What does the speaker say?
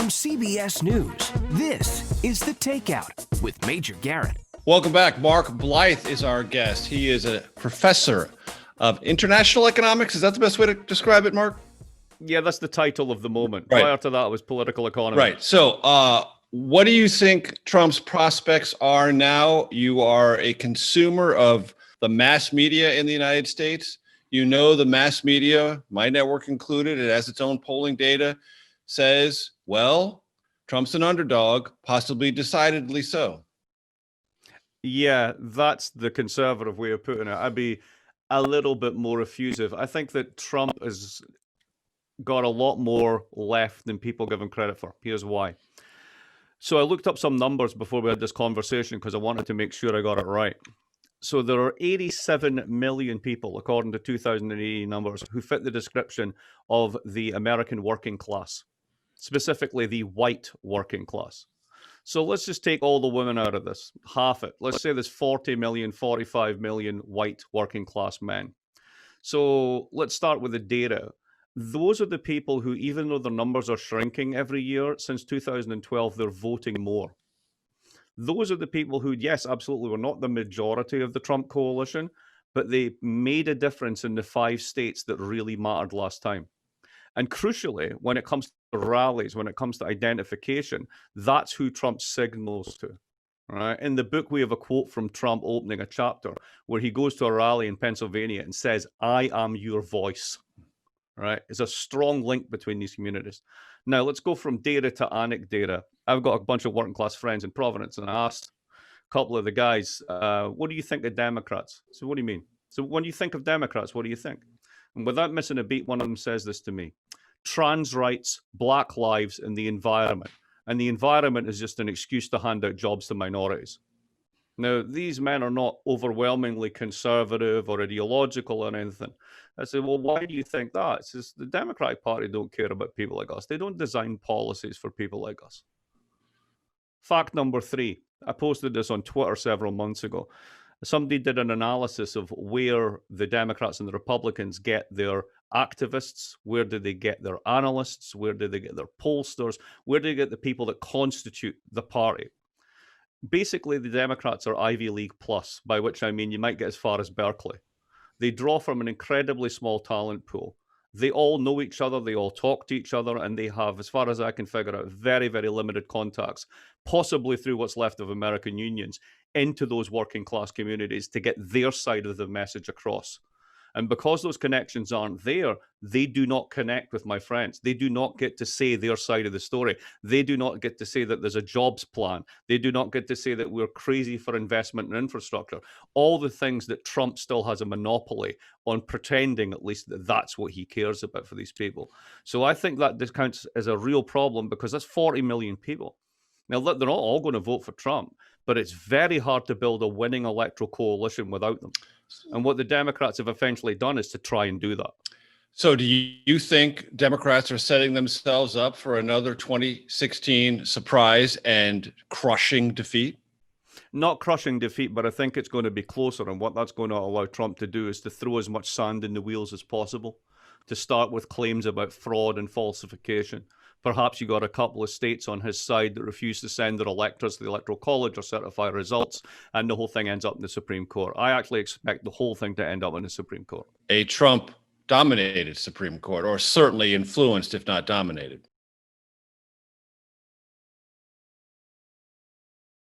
From CBS News, this is The Takeout with Major Garrett. Welcome back. Mark Blyth is our guest. He is a professor of international economics. Is that the best way to describe it, Mark? Yeah, that's the title of the moment. Right. Prior to that, it was political economy. Right. So what do you think Trump's prospects are now? You are a consumer of the mass media in the United States. You know the mass media, my network included, it has its own polling data, says, well, Trump's an underdog, possibly decidedly so. Yeah, that's the conservative way of putting it. I'd be a little bit more effusive. I think that Trump has got a lot more left than people give him credit for. Here's why. So I looked up some numbers before we had this conversation because I wanted to make sure I got it right. So there are 87 million people, according to 2018 numbers, who fit the description of the American working class, specifically the white working class. So let's just take all the women out of this, half it. Let's say there's 40 million, 45 million white working class men. So let's start with the data. Those are the people who, even though their numbers are shrinking every year, since 2012, they're voting more. Those are the people who, yes, absolutely, were not the majority of the Trump coalition, but they made a difference in the 5 states that really mattered last time. And crucially, when it comes to rallies, when it comes to identification, that's who Trump signals to. Right? In the book, we have a quote from Trump opening a chapter where he goes to a rally in Pennsylvania and says, "I am your voice." Right? There's a strong link between these communities. Now, let's go from data to anecdata. I've got a bunch of working class friends in Providence, and I asked a couple of the guys, what do you think of Democrats? So what do you mean? So when you think of Democrats, what do you think? And without missing a beat, one of them says this to me: trans rights, black lives, and the environment. And the environment is just an excuse to hand out jobs to minorities. Now, these men are not overwhelmingly conservative or ideological or anything. I said, well, why do you think that? It says the Democratic Party don't care about people like us. They don't design policies for people like us. Fact number 3, I posted this on Twitter several months ago. Somebody did an analysis of where the Democrats and the Republicans get their activists, where do they get their analysts, where do they get their pollsters, where do they get the people that constitute the party. Basically, the Democrats are Ivy League plus, by which I mean you might get as far as Berkeley. They draw from an incredibly small talent pool. They all know each other, they all talk to each other, and they have, as far as I can figure out, very, very limited contacts, possibly through what's left of American unions, into those working class communities to get their side of the message across. And because those connections aren't there, they do not connect with my friends. They do not get to say their side of the story. They do not get to say that there's a jobs plan. They do not get to say that we're crazy for investment in infrastructure. All the things that Trump still has a monopoly on, pretending at least that that's what he cares about for these people. So I think that this counts as a real problem because that's 40 million people. Now, they're not all going to vote for Trump, but it's very hard to build a winning electoral coalition without them. And what the Democrats have eventually done is to try and do that. So do you think Democrats are setting themselves up for another 2016 surprise and crushing defeat? Not crushing defeat, but I think it's going to be closer. And what that's going to allow Trump to do is to throw as much sand in the wheels as possible, to start with claims about fraud and falsification. Perhaps you got a couple of states on his side that refuse to send their electors to the Electoral College or certify results, and the whole thing ends up in the Supreme Court. I actually expect the whole thing to end up in the Supreme Court. A Trump-dominated Supreme Court, or certainly influenced, if not dominated.